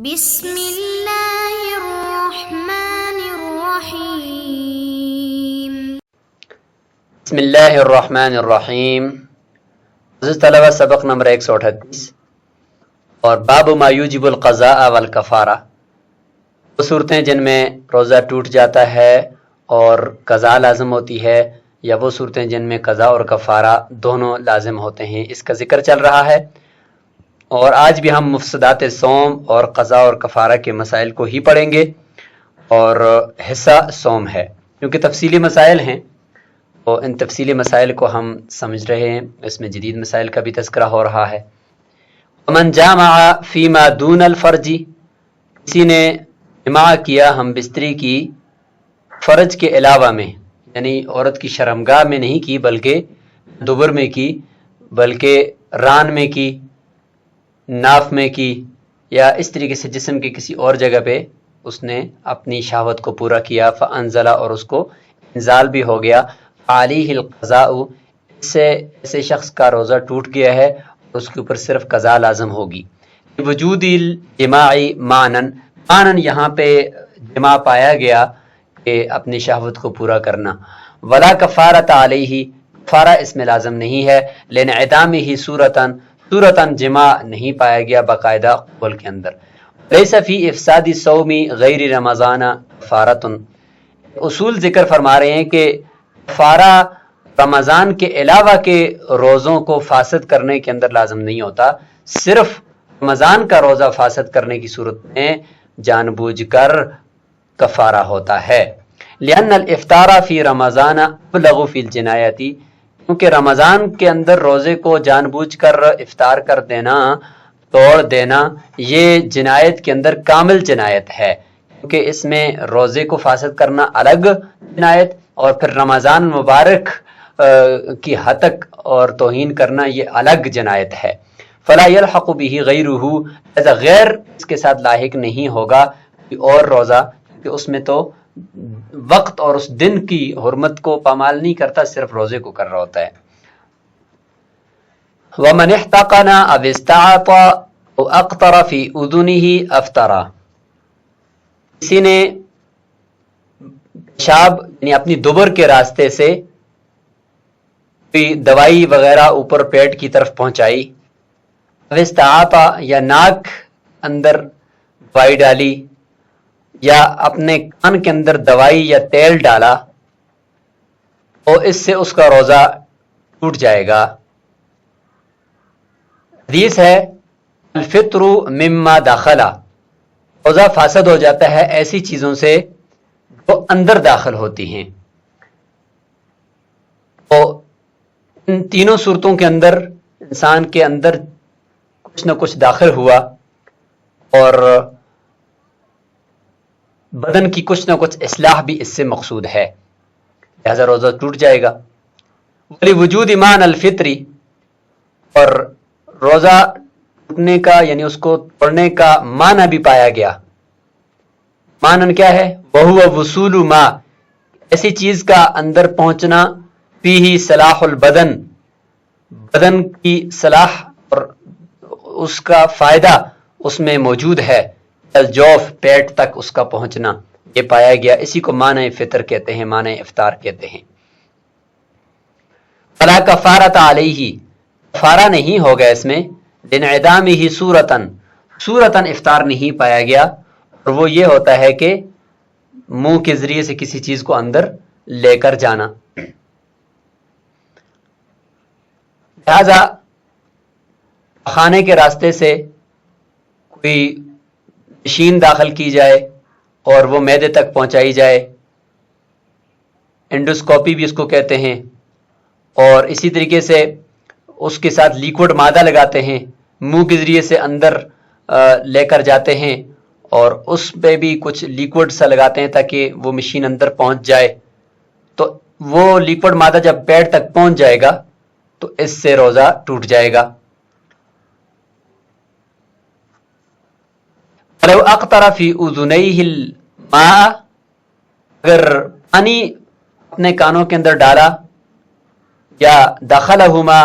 بسم اللہ الرحمن الرحیم۔ بسم اللہ الرحمن الرحیم۔ عزیز طلبہ، سبق نمبر 138 اور باب ما یوجب القضاء والکفارہ، وہ صورتیں جن میں روزہ ٹوٹ جاتا ہے اور قضاء لازم ہوتی ہے، یا وہ صورتیں جن میں قضاء اور کفارہ دونوں لازم ہوتے ہیں، اس کا ذکر چل رہا ہے۔ اور آج بھی ہم مفسدات صوم اور قضاء اور کفارہ کے مسائل کو ہی پڑھیں گے، اور حصہ صوم ہے کیونکہ تفصیلی مسائل ہیں، اور ان تفصیلی مسائل کو ہم سمجھ رہے ہیں، اس میں جدید مسائل کا بھی تذکرہ ہو رہا ہے۔ ومن جامع فیما دون الفرج، کسی نے جماع کیا ہم بستری کی فرج کے علاوہ میں، یعنی عورت کی شرمگاہ میں نہیں کی بلکہ دبر میں کی، بلکہ ران میں کی، ناف میں کی، یا اس طریقے سے جسم کی کسی اور جگہ پہ اس نے اپنی شہوت کو پورا کیا، فانزل، اور اس کو انزال بھی ہو گیا، علیہ القضاء، اس سے ایسے شخص کا روزہ ٹوٹ گیا ہے اور اس کے اوپر صرف قضاء لازم ہوگی۔ وجود الجماع معنن، معنن یہاں پہ جماع پایا گیا کہ اپنی شہوت کو پورا کرنا، ولا کفارۃ علیہ، کفارہ اس میں لازم نہیں ہے، لانعدامہ صورتاً، صورتاً جماع نہیں پایا گیا باقاعدہ قبول کے اندر۔ لیس فی افساد الصوم غیر رمضان کفارۃ، اصول ذکر فرما رہے ہیں کہ کفارہ رمضان کے علاوہ کے روزوں کو فاسد کرنے کے اندر لازم نہیں ہوتا، صرف رمضان کا روزہ فاسد کرنے کی صورت میں جان بوجھ کر کفارہ ہوتا ہے۔ لأن الافطار فی رمضان ابلغ فی الجنایت، کیونکہ رمضان کے اندر روزے کو جان بوجھ کر افطار کر دینا، توڑ دینا، یہ جنایت کے اندر کامل جنایت ہے، کیونکہ اس میں روزے کو فاسد کرنا الگ جنایت، اور پھر رمضان مبارک کی ہتک اور توہین کرنا یہ الگ جنایت ہے۔ فلا یلحق به غیرہ، ایسا غیر اس کے ساتھ لاحق نہیں ہوگا اور روزہ، کہ اس میں تو وقت اور اس دن کی حرمت کو پامال نہیں کرتا، صرف روزے کو کر رہا ہوتا ہے۔ وَمَنِ احْتَقَنَ أَوْ اسْتَعَطَ أَوْ أَقْطَرَ فِي أُذُنِهِ أَفْطَرَ، کسی نے پیشاب یعنی اپنی دبر کے راستے سے کوئی دوائی وغیرہ اوپر پیٹ کی طرف پہنچائی، أَوْ اسْتَعَطَ، یا ناک اندر دوائی ڈالی، یا اپنے کان کے اندر دوائی یا تیل ڈالا، تو اس سے اس کا روزہ ٹوٹ جائے گا۔ حدیث ہے الفطر مما داخلہ، روزہ فاسد ہو جاتا ہے ایسی چیزوں سے جو اندر داخل ہوتی ہیں۔ تو ان تینوں صورتوں کے اندر انسان کے اندر کچھ نہ کچھ داخل ہوا اور بدن کی کچھ نہ کچھ اصلاح بھی اس سے مقصود ہے، لہذا روزہ ٹوٹ جائے گا۔ وجود معنی الفطری، اور روزہ ٹوٹنے کا یعنی اس کو توڑنے کا معنی بھی پایا گیا۔ معنی کیا ہے؟ وہو وصول ما، ایسی چیز کا اندر پہنچنا، فیہ صلاح البدن، بدن کی صلاح اور اس کا فائدہ اس میں موجود ہے، الجوف، پیٹ تک اس کا پہنچنا، یہ پایا گیا، اسی کو معنی فطر کہتے ہیں، معنی افطار کہتے ہیں۔ فلا کفارۃ علیہ، کفارہ نہیں ہوگا اس میں، لانعدامہ صورتاً، صورتاً افطار نہیں پایا گیا، اور وہ یہ ہوتا ہے کہ منہ کے ذریعے سے کسی چیز کو اندر لے کر جانا۔ لہذا کھانے کے راستے سے کوئی مشین داخل کی جائے اور وہ معدے تک پہنچائی جائے، انڈوسکوپی بھی اس کو کہتے ہیں، اور اسی طریقے سے اس کے ساتھ لیکوڈ مادہ لگاتے ہیں، منہ کے ذریعے سے اندر لے کر جاتے ہیں، اور اس پہ بھی کچھ لیکوڈ سا لگاتے ہیں تاکہ وہ مشین اندر پہنچ جائے، تو وہ لیکوڈ مادہ جب پیٹ تک پہنچ جائے گا تو اس سے روزہ ٹوٹ جائے گا۔ لو اقطر فی اذنیہ الماء، اگر پانی اپنے کانوں کے اندر ڈالا، یا دخلہما،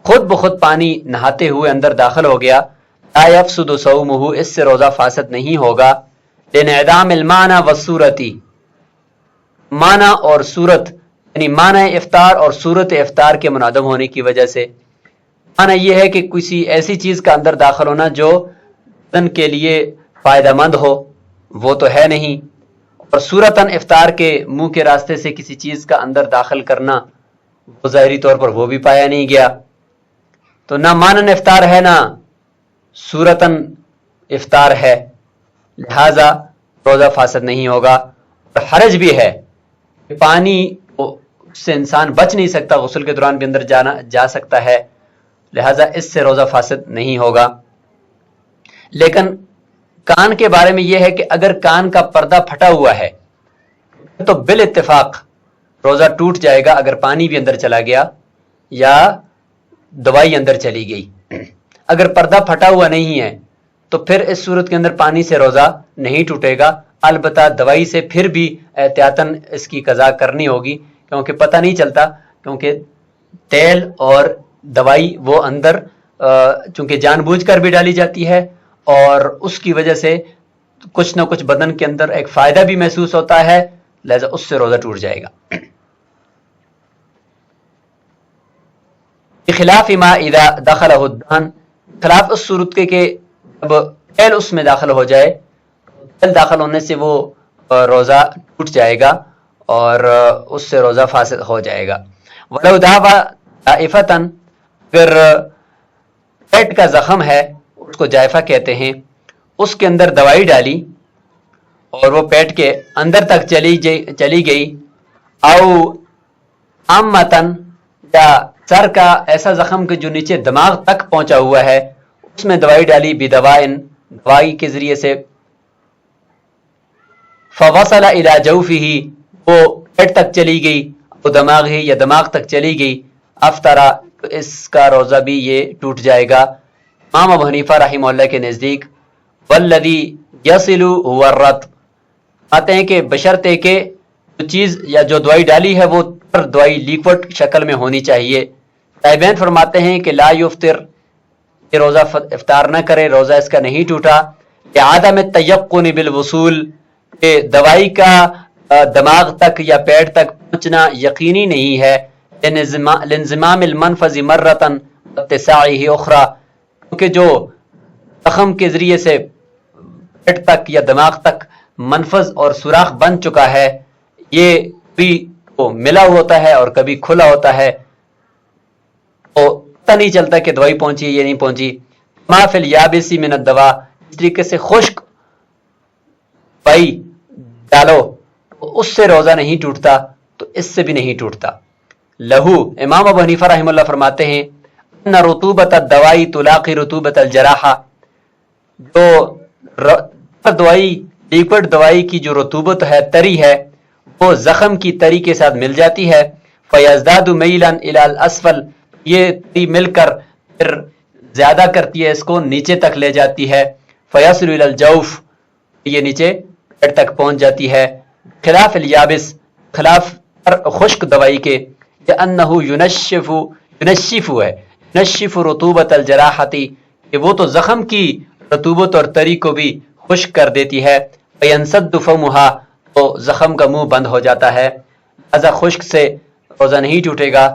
خود بخود پانی نہاتے ہوئے اندر داخل ہو گیا، لا یفسد صومہ، اس سے روزہ فاسد نہیں ہوگا، لانعدام المعنی والصورتی، معنی اور صورت یعنی معنی افطار اور صورت افطار کے منعدم ہونے کی وجہ سے۔ معنی یہ ہے کہ کسی ایسی چیز کا اندر داخل ہونا جو بدن کے لیے فائدہ مند ہو، وہ تو ہے نہیں، اور صورتاً افطار کے منہ کے راستے سے کسی چیز کا اندر داخل کرنا، وہ ظاہری طور پر وہ بھی پایا نہیں گیا، تو نہ معنی افطار ہے نہ صورتاً افطار ہے، لہذا روزہ فاسد نہیں ہوگا۔ اور حرج بھی ہے کہ پانی سے انسان بچ نہیں سکتا، غسل کے دوران بھی اندر جا سکتا ہے، لہذا اس سے روزہ فاسد نہیں ہوگا۔ لیکن کان کے بارے میں یہ ہے کہ اگر کان کا پردہ پھٹا ہوا ہے تو بال اتفاق روزہ ٹوٹ جائے گا اگر پانی بھی اندر چلا گیا یا دوائی اندر چلی گئی۔ اگر پردہ پھٹا ہوا نہیں ہے تو پھر اس صورت کے اندر پانی سے روزہ نہیں ٹوٹے گا، البتہ دوائی سے پھر بھی احتیاطاً اس کی قضا کرنی ہوگی، کیونکہ پتہ نہیں چلتا، کیونکہ تیل اور دوائی وہ اندر چونکہ جان بوجھ کر بھی ڈالی جاتی ہے اور اس کی وجہ سے کچھ نہ کچھ بدن کے اندر ایک فائدہ بھی محسوس ہوتا ہے، لہذا اس سے روزہ ٹوٹ جائے گا۔ خلاف ما اذا دخلہ الدہن، خلاف اس صورت کے کہ اب تیل اس میں داخل ہو جائے، تیل داخل ہونے سے وہ روزہ ٹوٹ جائے گا اور اس سے روزہ فاسد ہو جائے گا۔ ولو دعوی جائفۃً، اگر پیٹ کا زخم ہے، اس کو جائفہ کہتے ہیں، اس کے اندر دوائی ڈالی اور وہ پیٹ کے اندر تک چلی گئی، او عامتاً، یا سر کا ایسا زخم کہ جو نیچے دماغ تک پہنچا ہوا ہے، اس میں دوائی ڈالی بدوائن، دوائی کے ذریعے سے، فوصل الى جوفہ، وہ پیٹ تک چلی گئی، وہ دماغ ہی یا دماغ تک چلی گئی، افطرا، تو اس کا روزہ بھی یہ ٹوٹ جائے گا۔ امام ابو حنیفہ رحمہ اللہ کے نزدیک والذی یصل هو الرط، آتے ہیں کہ بشرطے کہ جو چیز یا جو دوائی ڈالی ہے وہ دوائی لیکوڈ شکل میں ہونی چاہیے۔ تائبین فرماتے ہیں کہ لا یفطر، کہ روزہ افطار نہ کرے، روزہ اس کا نہیں ٹوٹا، عدم التیقن بالوصول، کہ دوائی کا دماغ تک یا پیٹ تک پہنچنا یقینی نہیں ہے، لانضمام المنفذ مرتن اتساعہ اخرى، کیونکہ جو زخم کے ذریعے سے پیٹ تک یا دماغ تک منفذ اور سوراخ بن چکا ہے، یہ بھی ملا ہوتا ہے اور کبھی کھلا ہوتا ہے، تو پتہ نہیں چلتا کہ دوائی پہنچی یا نہیں پہنچی۔ ما فی الیابس من الدوا، اس طریقے سے خشک دوائی ڈالو تو اس سے روزہ نہیں ٹوٹتا، تو اس سے بھی نہیں ٹوٹتا۔ لہو، امام ابو حنیفہ رحمہ اللہ فرماتے ہیں ان رطوبت الدوائی تلاقی رطوبت الجراحہ، جو دوائی لیکوڈ دوائی کی جو رطوبت ہے، تری ہے، وہ زخم کی تری کے ساتھ مل جاتی ہے، فیزداد میلا الی الاسفل، یہ تری مل کر پھر زیادہ کرتی ہے، اس کو نیچے تک لے جاتی ہے، فیصل الی الجوف، یہ نیچے پیٹ تک پہنچ جاتی ہے، خلاف الیابس، خلاف خشک دوائی کے، لأنہ ینشف رطوبت الجراحتی، کہ وہ تو زخم کی رطوبت اور تری کو بھی خشک کر دیتی ہے، فینسد فمہا، تو زخم کا منہ بند ہو جاتا ہے، لہذا خشک سے روزہ نہیں ٹوٹے گا،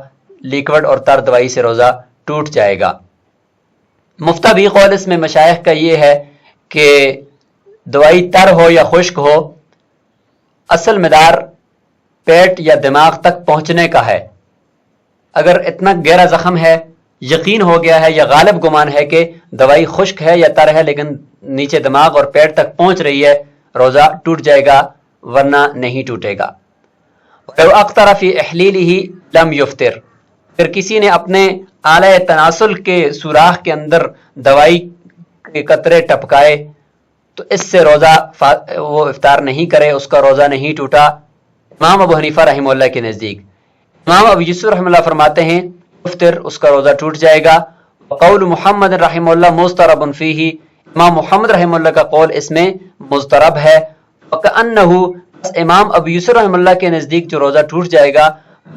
لیکوڈ اور تر دوائی سے روزہ ٹوٹ جائے گا۔ مفتبی قول اس میں مشائخ کا یہ ہے کہ دوائی تر ہو یا خشک ہو، اصل مدار پیٹ یا دماغ تک پہنچنے کا ہے۔ اگر اتنا گہرا زخم ہے، یقین ہو گیا ہے یا غالب گمان ہے کہ دوائی خشک ہے یا تر ہے لیکن نیچے دماغ اور پیٹ تک پہنچ رہی ہے، روزہ ٹوٹ جائے گا، ورنہ نہیں ٹوٹے گا۔ لو اقتر فی احلیلہ لم یفطر، پھر کسی نے اپنے آلہ تناسل کے سوراخ کے اندر دوائی کے قطرے ٹپکائے تو اس سے روزہ وہ افطار نہیں کرے، اس کا روزہ نہیں ٹوٹا، امام ابو حنیفہ رحمہ اللہ کے نزدیک۔ امام ابو یوسف رحمہ اللہ فرماتے ہیں افطر، اس کا روزہ ٹوٹ جائے گا۔ قول محمد رحمہ اللہ مضطرب فیہ، امام محمد رحمہ اللہ کا قول اس میں مضطرب ہے۔ وَكَأَنَّهُ، امام ابو یوسف رحمہ اللہ کے نزدیک جو روزہ ٹوٹ جائے گا،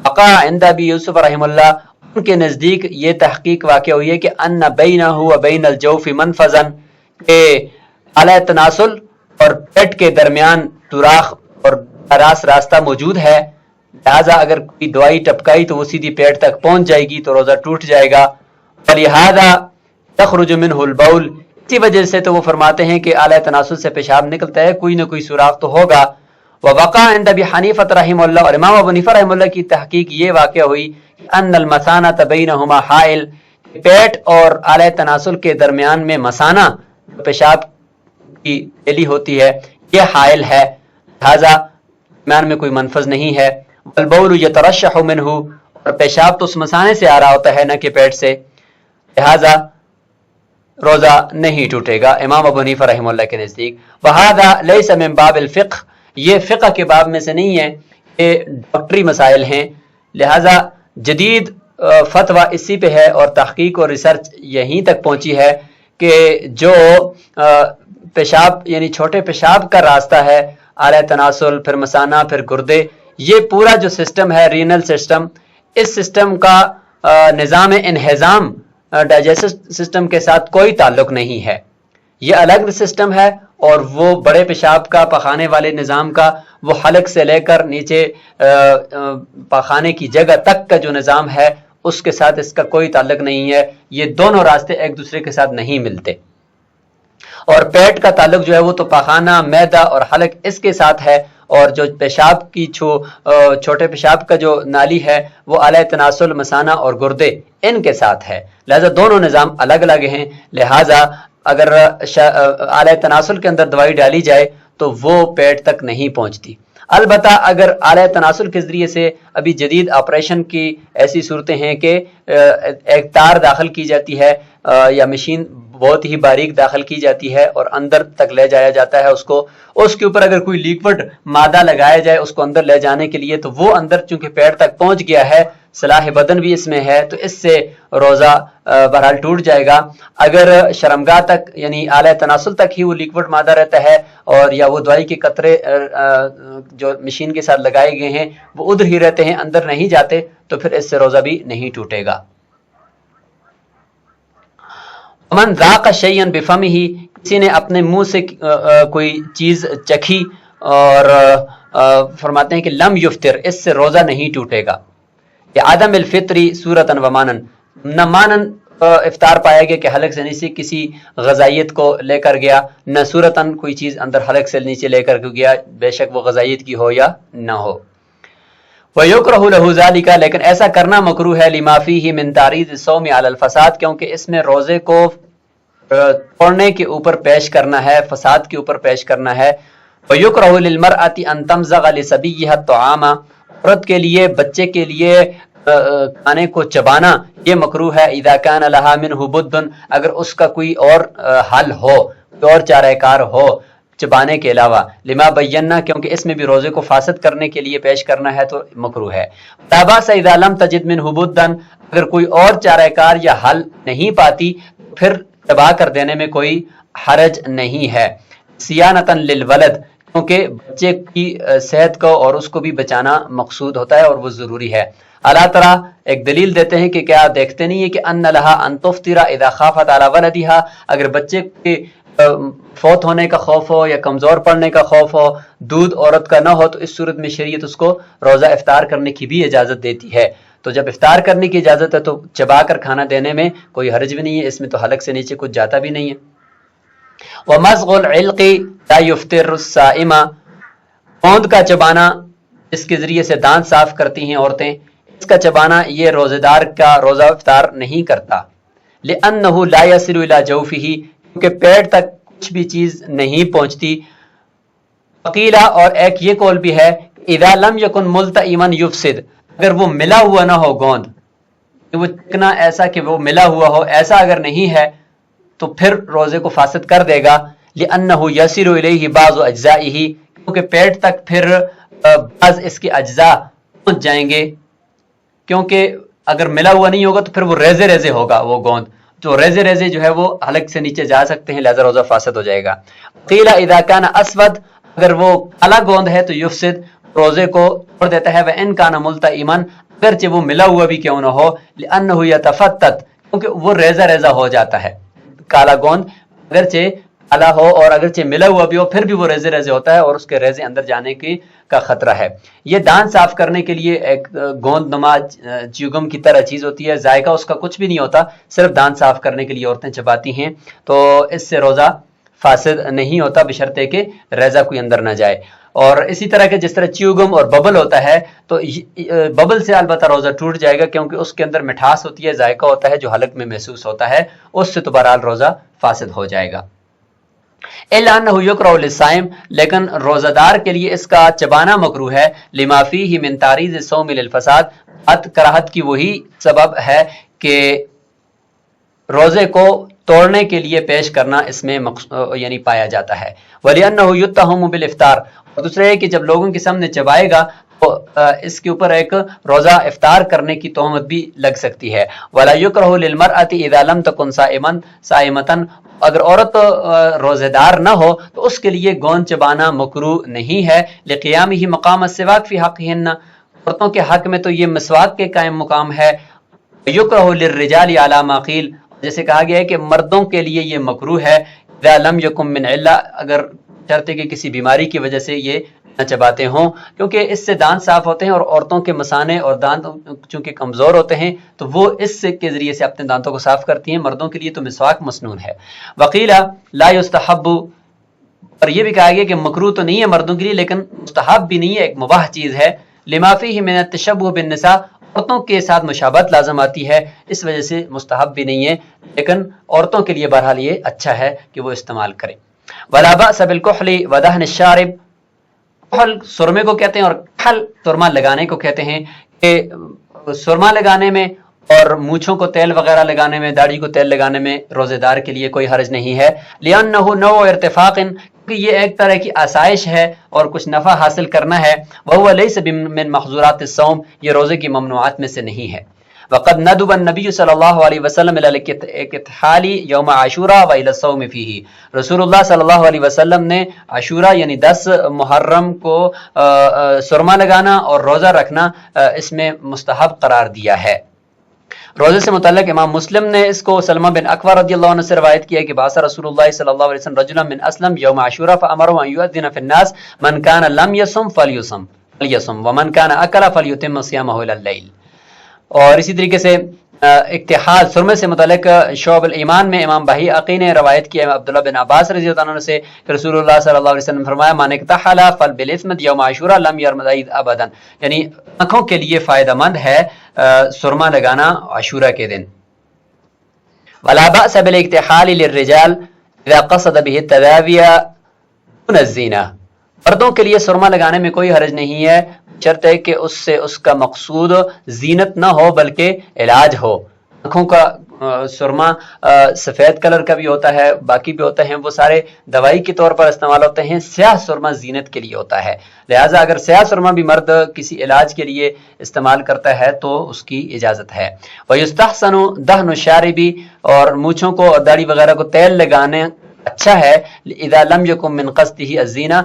وقع عند ابی یوسف رحمہ اللہ، ان کے نزدیک یہ تحقیق واقع ہوئی ہے کہ ان بینہ و بین الجوف منفذا، کہ اعلی تناسل اور پیٹ کے درمیان سوراخ اور راست راستہ موجود ہے، لہذا اگر کوئی دوائی ٹپکائی تو وہ سیدھی پیٹ تک پہنچ جائے گی تو روزہ ٹوٹ جائے گا. ولہذا یخرج منہ البول، اسی وجہ سے تو وہ فرماتے ہیں کہ اعلی تناسل سے پیشاب نکلتا ہے، کوئی نہ کوئی سوراخ تو ہوگا. ووقع عند ابی حنیفہ رحمہ اللہ، اور امام ابو حنیفہ رحمہ اللہ کی تحقیق یہ واقع ہوئی ان المثانۃ بینہما حائل، پیٹ اور اعلی تناسل کے درمیان میں مثانہ پیشاب کی تھیلی ہوتی ہے یہ حائل ہے، لہذا درمیان میں کوئی منفذ نہیں ہے. والبول یترشح منہ، اور پیشاب تو اس مثانے سے آ رہا ہوتا ہے نہ کہ پیٹ سے، لہذا روزہ نہیں ٹوٹے گا امام ابو حنیفہ رحمہ اللہ کے نزدیک. وہذا لیس من باب الفقہ، یہ فقہ کے باب میں سے نہیں ہے، یہ ڈاکٹری مسائل ہیں، لہذا جدید فتویٰ اسی پہ ہے اور تحقیق اور ریسرچ یہیں تک پہنچی ہے کہ جو پیشاب یعنی چھوٹے پیشاب کا راستہ ہے، اعلی تناسل، پھر مثانہ، پھر گردے، یہ پورا جو سسٹم ہے رینل سسٹم، اس سسٹم کا نظام انہضام ڈائجسٹو سسٹم کے ساتھ کوئی تعلق نہیں ہے، یہ الگ سسٹم ہے. اور وہ بڑے پیشاب کا پخانے والے نظام کا وہ حلق سے لے کر نیچے پخانے کی جگہ تک کا جو نظام ہے اس کے ساتھ اس کا کوئی تعلق نہیں ہے، یہ دونوں راستے ایک دوسرے کے ساتھ نہیں ملتے. اور پیٹ کا تعلق جو ہے وہ تو پخانہ، معدہ اور حلق اس کے ساتھ ہے، اور جو پیشاب کی چھوٹے پیشاب کا جو نالی ہے وہ اعلی تناسل، مثانہ اور گردے ان کے ساتھ ہے، لہذا دونوں نظام الگ الگ ہیں. لہذا اگر اعلی تناسل کے اندر دوائی ڈالی جائے تو وہ پیٹ تک نہیں پہنچتی. البتہ اگر اعلی تناسل کے ذریعے سے ابھی جدید آپریشن کی ایسی صورتیں ہیں کہ ایک تار داخل کی جاتی ہے یا مشین بہت ہی باریک داخل کی جاتی ہے اور اندر تک لے جایا جاتا ہے اس کے اوپر اگر کوئی لیکوڈ مادہ لگایا جائے اس کو اندر لے جانے کے لیے، تو وہ اندر چونکہ پیٹ تک پہنچ گیا ہے، صلاح بدن بھی اس میں ہے، تو اس سے روزہ بہرحال ٹوٹ جائے گا. اگر شرمگاہ تک یعنی اعلی تناسل تک ہی وہ لیکوڈ مادہ رہتا ہے اور یا وہ دوائی کے قطرے جو مشین کے ساتھ لگائے گئے ہیں وہ ادھر ہی رہتے ہیں، اندر نہیں جاتے، تو پھر اس سے روزہ بھی نہیں ٹوٹے گا. من ذاق شیئا بفمہ، کسی نے اپنے منہ سے کوئی چیز چکھی اور فرماتے ہیں کہ لم یفطر، اس سے روزہ نہیں ٹوٹے گا. عدم الفطری صورتاً و مانن، نہ مانن افطار پایا گیا کہ حلق سے نیچے کسی غذائیت کو لے کر گیا، نہ صورتاً کوئی چیز اندر حلق سے نیچے لے کر گیا، بے شک وہ غذائیت کی ہو یا نہ ہو. وَيُكْرَهُ لَهُ ذَلِكَ، لیکن ایسا کرنا مکروہ ہے، لما فیہ من تعریض الصوم علی الفساد، کیونکہ اس میں روزے کو توڑنے کے اوپر پیش کرنا ہے، فساد کے اوپر پیش کرنا ہے. وَيُكْرَهُ لِلْمَرْأَةِ أَن تَمْزَغَ لِصَبِيِّهَا الطَّعَامَ، عورت کے لیے، بچے کے لیے کھانے کو چبانا یہ مکروہ ہے. اذا كان لها منه بد، اگر اس کا کوئی اور حل ہو، کوئی اور چارہ کار ہو چبانے کے علاوہ. لما بینا، کیونکہ اس میں بھی روزے کو فاسد کرنے کے لیے پیش کرنا ہے تو مکروہ ہے. لا بأس اذا لم تجد منه بدا، اگر کوئی اور چارہ کار یا حل نہیں پاتی پھر چبا کر دینے میں کوئی حرج نہیں ہے. صیانۃ للولد، کیونکہ بچے کی صحت کو اور اس کو بھی بچانا مقصود ہوتا ہے اور وہ ضروری ہے. اللہ تعالیٰ ایک دلیل دیتے ہیں کہ کیا دیکھتے نہیں ہے کہ ان لہا ان تفطر اذا خافت علی ولدها، اگر بچے کے فوت ہونے کا خوف ہو یا کمزور پڑنے کا خوف ہو، دودھ عورت کا نہ ہو، تو اس صورت میں شریعت اس کو روزہ افطار کرنے کی بھی اجازت دیتی ہے. تو جب افطار کرنے کی اجازت ہے تو چبا کر کھانا دینے میں کوئی حرج بھی نہیں ہے، اس میں تو حلق سے نیچے کچھ جاتا بھی نہیں ہے. ومضغ العلق لا يفطر الصائم، ہوند کا چبانا اس کے ذریعے سے دانت صاف کرتی ہیں عورتیں، اس کا چبانا یہ روزے دار کا روزہ افطار نہیں کرتا. لأنه لا يصل الى جوفه، کیونکہ پیٹ تک کچھ بھی چیز نہیں پہنچتی. وقیلا، اور ایک یہ قول بھی ہے اذا لم يكن ملتئما يفسد، اگر وہ ملا ہوا نہ ہو گوند، وہ چکنا ایسا کہ وہ ملا ہوا ہو، ایسا اگر نہیں ہے تو پھر روزے کو فاسد کر دے گا. لأنه يصل الیہ بعض اجزائہ، کیونکہ پیٹ تک پھر بعض اس کے اجزاء پہنچ جائیں گے، کیونکہ اگر ملا ہوا نہیں ہوگا تو پھر وہ ریزے ریزے ہوگا، وہ گوند جو ریزے ریزے جو ہے وہ حلق سے نیچے جا سکتے ہیں، لہذا روزہ فاسد ہو جائے گا. قیل اذا كان اسود، اگر وہ کالا گوند ہے تو یفسد، روزے کو توڑ دیتا ہے. وان كان ملتئما، اگرچہ وہ ملا ہوا بھی کیوں نہ ہو، لأنه يتفتت، کیونکہ وہ ریزہ ریزہ ہو جاتا ہے. کالا گوند اگرچہ کالا ہو اور اگرچہ ملا ہوا بھی ہو پھر بھی وہ ریزے ریزے ہوتا ہے اور اس کے ریزے اندر جانے کی کا خطرہ ہے. یہ دانت صاف کرنے کے لیے ایک گوند نما چیوگم کی طرح چیز ہوتی ہے، ذائقہ اس کا کچھ بھی نہیں ہوتا، صرف دانت صاف کرنے کے لیے عورتیں چباتی ہیں، تو اس سے روزہ فاسد نہیں ہوتا بشرطے کہ ریزہ کوئی اندر نہ جائے. اور اسی طرح کے جس طرح چیوگم اور ببل ہوتا ہے تو ببل سے البتہ روزہ ٹوٹ جائے گا کیونکہ اس کے اندر مٹھاس ہوتی ہے، ذائقہ ہوتا ہے جو حلق میں محسوس ہوتا ہے، اس سے تو بہرحال روزہ فاسد ہو جائے گا. الا انه يكره للصائم، لیکن روزہ دار کے لیے اس کا چبانا مکروہ ہے، لما فيه من تعریض الصوم للفساد، کراہت کی وہی سبب ہے کہ روزے کو توڑنے کے لیے پیش کرنا اس میں یعنی پایا جاتا ہے. وَلِأَنَّهُ يُتَّهَمُ بِالْإِفْطَارِ، اور دوسرے ہے کہ جب لوگوں کے سامنے چبائے گا تو اس کے اوپر ایک روزہ افطار کرنے کی تہمت بھی لگ سکتی ہے. وَلَا يُكْرَهُ لِلْمَرْأَةِ إِذَا لَمْ تَكُنْ صَائِمَةً، اگر عورت روزے دار نہ ہو تو اس کے لیے گوند چبانا مکروہ نہیں ہے، لِقِيَامِهِ مقام السِّوَاكِ فِي حَقِّهِنَّ، عورتوں کے حق میں تو یہ مسواک کے قائم مقام ہے. يُكْرَهُ لِلرِّجَالِ عَلَى مَا قِيلَ، جیسے کہا گیا ہے کہ مردوں کے لیے یہ مکروہ ہے، اذا لم یکن من علہ، اگر شرط کہ کسی بیماری کی وجہ سے یہ نہ چباتے ہوں، کیونکہ اس سے دانت صاف ہوتے ہیں اور عورتوں کے مثانے اور دانت چونکہ کمزور ہوتے ہیں تو وہ اس سے کے ذریعے سے اپنے دانتوں کو صاف کرتی ہیں. مردوں کے لیے تو مسواک مسنون ہے. وقیلا لا یستحب، اور یہ بھی کہا گیا کہ مکروہ تو نہیں ہے مردوں کے لیے لیکن مستحب بھی نہیں ہے، ایک مباح چیز ہے. لما فیہ من التشبہ بالنساء، عورتوں کے ساتھ مشابہت لازم آتی ہے، اس وجہ سے مستحب بھی نہیں ہے، لیکن عورتوں کے لیے بہرحال یہ اچھا ہے کہ وہ استعمال کریں. ولا بأس بالکحل ودہن الشارب، کحل سرمے کو کہتے ہیں اور کحل سرما لگانے کو کہتے ہیں، کہ سرما لگانے میں اور مونچھوں کو تیل وغیرہ لگانے میں، داڑھی کو تیل لگانے میں روزے دار کے لیے کوئی حرج نہیں ہے. لأنه نوع ارتفاق، کہ یہ ایک طرح کی آسائش ہے اور کچھ نفع حاصل کرنا ہے. وهو ليس من محظورات الصوم، یہ روزے کی ممنوعات میں سے نہیں ہے. وقد ندب النبی صلی اللہ علیہ وسلم الى الاکتحال یوم عاشوراء والى الصوم فیہ، رسول اللہ صلی اللہ علیہ وسلم نے عاشوراء یعنی 10 محرم کو سرما لگانا اور روزہ رکھنا اس میں مستحب قرار دیا ہے. روزے سے متعلق امام مسلم نے اس کو سلمہ بن اکوع رضی اللہ عنہ سے روایت کیا کہ بعث رسول اللہ صلی اللہ علیہ وسلم رجلا من اسلم یوم عاشوراء فامره ان یؤذن فی الناس من كان لم يصم فليصم ومن كان اکل فليتم صيامه الى الليل. اور اسی طریقے سے اکتحال سرمے سے متعلق شعب الایمان میں امام بہیعقی نے روایت کیا عبداللہ بن عباس رضی اللہ عنہ سے کہ رسول اللہ صلی اللہ علیہ وسلم فرمایا من اکتحل فبالاثم یوم عاشوراء لم يرمد ابدا، یعنی آنکھوں کے لیے فائدہ مند ہے سرما لگانا عاشوراء کے دن. ولا بأس بالاکتحال للرجال اذا قصد به التداوی دون الزینہ، مردوں کے لیے سرما لگانے میں کوئی حرج نہیں ہے شرط ہے کہ اس سے اس کا مقصود زینت نہ ہو بلکہ علاج ہو. آنکھوں کا سرما سفید کلر کا بھی ہوتا ہے، باقی بھی ہوتے ہیں، وہ سارے دوائی کے طور پر استعمال ہوتے ہیں. سیاہ سرما زینت کے لیے ہوتا ہے، لہٰذا اگر سیاہ سرما بھی مرد کسی علاج کے لیے استعمال کرتا ہے تو اس کی اجازت ہے. وَيُسْتَحْسَنُ دَهْنُ الشَّارِبِ، اور مونچھوں کو اور داڑھی وغیرہ کو تیل لگانے اچھا ہے. اذا لم یکن من قصدہ الزینہ،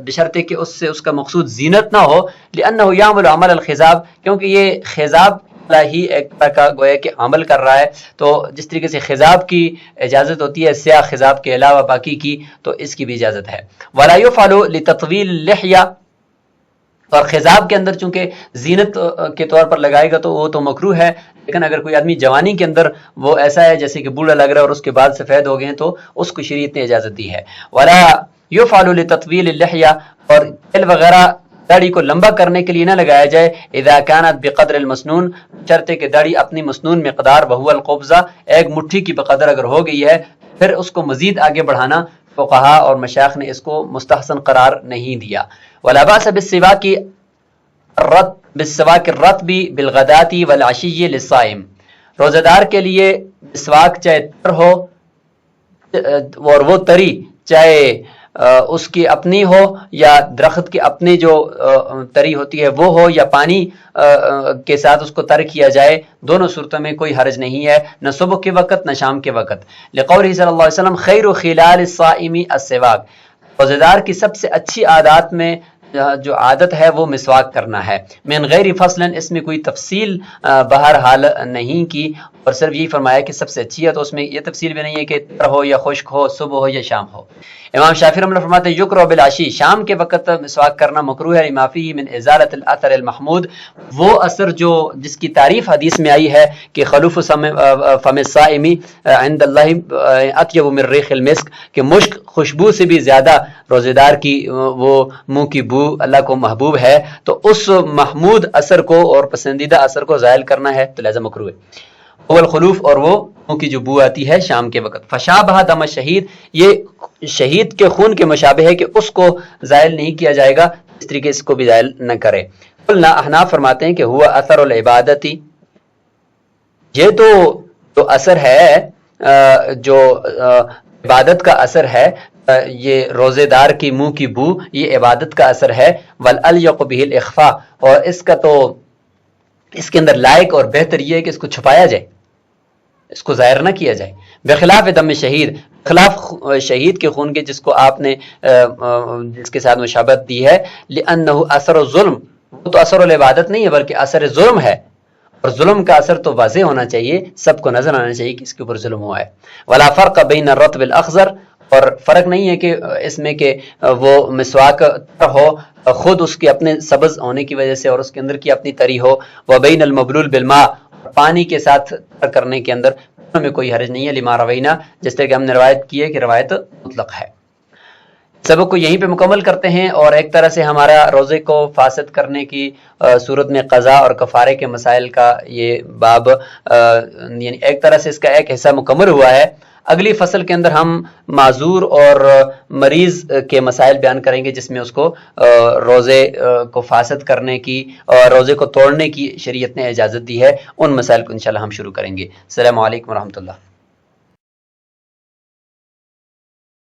بشرطے کہ اس سے اس کا مقصود زینت نہ ہو. لانہ یعمل عمل الخضاب، کیونکہ یہ خضاب ہی ایک طرح کا گویا کہ عمل کر رہا ہے، تو جس طریقے سے خضاب کی اجازت ہوتی ہے سیاہ خضاب کے علاوہ باقی کی، تو اس کی بھی اجازت ہے. ولا یفعل لتطویل اللحیہ، اور خضاب کے اندر چونکہ زینت کے طور پر لگائے گا تو وہ تو مکروہ ہے، لیکن اگر کوئی آدمی جوانی کے اندر وہ ایسا ہے جیسے کہ بوڑھا لگ رہا ہے اور اس کے بعد سفید ہو گئے ہیں تو اس کو شریعت نے اجازت دی ہے. ولا یفعل لتطویل اللحیہ، اور تیل وغیرہ داڑھی کو لمبا کرنے کے لیے نہ لگایا جائے. اذا كانت بقدر المسنون، شرط ہے کہ داڑھی اپنی مسنون مقدار وهو القبضہ، ایک مٹھی کی بقدر اگر ہو گئی ہے پھر اس کو مزید آگے بڑھانا فقہا اور مشائخ نے اس کو مستحسن قرار نہیں دیا. ولا باس بالسواک الرطب بالغداۃ والعشی للصائم، روزہ دار کے لیے مسواک چاہے تر ہو اور وہ تری چاہے اس کی اپنی ہو یا درخت کی اپنی جو تری ہوتی ہے وہ ہو یا پانی کے ساتھ اس کو تر کیا جائے، دونوں صورتوں میں کوئی حرج نہیں ہے، نہ صبح کے وقت نہ شام کے وقت. لقوله صلی اللہ علیہ وسلم خیر خلال الصائم السواک، روزہ دار کی سب سے اچھی عادات میں جو عادت ہے وہ مسواک کرنا ہے. من غیر فصل، اس میں کوئی تفصیل بہرحال نہیں کی، اور صرف یہی فرمایا کہ سب سے اچھی ہے، تو اس میں یہ تفصیل بھی نہیں ہے کہ تر ہو یا خشک ہو، صبح ہو یا شام ہو. امام شافعی رحمۃ اللہ فرماتے ہیں یکرہ بالعشی، شام کے وقت مسواک کرنا مکروہ ہے. لما فیہ من ازالۃ الاثر المحمود، وہ اثر جو جس کی تعریف حدیث میں آئی ہے کہ خلوف فم الصائم عند اللہ اطیب من ریح المسک، کہ مشک خوشبو سے بھی زیادہ روزے دار کی وہ منہ کی بو اللہ کو محبوب ہے، تو اس محمود اثر کو اور پسندیدہ اثر کو زائل کرنا ہے تو لہذا مکروہ ہے. اول خلوف، اور وہ منہ کی جو بو آتی ہے شام کے وقت. فشابہ دم الشہید، یہ شہید کے خون کے مشابہ ہے کہ اس کو زائل نہیں کیا جائے گا، اس طریقے اس کو بھی زائل نہ کرے. قلنا، احناف فرماتے ہیں کہ ہوا اثر العبادتی، یہ تو جو اثر ہے جو عبادت کا اثر ہے، یہ روزے دار کی منہ کی بو یہ عبادت کا اثر ہے. والالیق بہ الاخفاء، اور اس کا تو اس کے اندر لائق اور بہتر یہ ہے کہ اس کو چھپایا جائے، اس کو ظاہر نہ کیا جائے. بخلاف دم شہید، خلاف شہید کے خون کے جس کو آپ نے جس کے ساتھ مشابہت دی ہے. لأنہ اثر الظلم، وہ تو اثر العبادت نہیں ہے بلکہ اثر ظلم ہے، اور ظلم کا اثر تو واضح ہونا چاہیے، سب کو نظر آنا چاہیے کہ اس کے اوپر ظلم ہوا ہے. ولا فرق بین الرطب الاخضر، اور فرق نہیں ہے کہ اس میں کہ وہ مسواک ہو خود اس کے اپنے سبز ہونے کی وجہ سے اور اس کے اندر کی اپنی تری ہو. وبین المبلول بالماء، پانی کے ساتھ کرنے کے اندر میں کوئی حرج نہیں ہے. لما روینا، جس طرح کہ ہم نے روایت کی ہے کہ روایت مطلق ہے. سبق کو یہیں پہ مکمل کرتے ہیں، اور ایک طرح سے ہمارا روزے کو فاسد کرنے کی صورت میں قضاء اور کفارے کے مسائل کا یہ باب یعنی ایک طرح سے اس کا ایک حصہ مکمل ہوا ہے. اگلی فصل کے اندر ہم معذور اور مریض کے مسائل بیان کریں گے، جس میں اس کو روزے کو فاسد کرنے کی اور روزے کو توڑنے کی شریعت نے اجازت دی ہے. ان مسائل کو انشاءاللہ ہم شروع کریں گے. السلام علیکم ورحمۃ اللہ.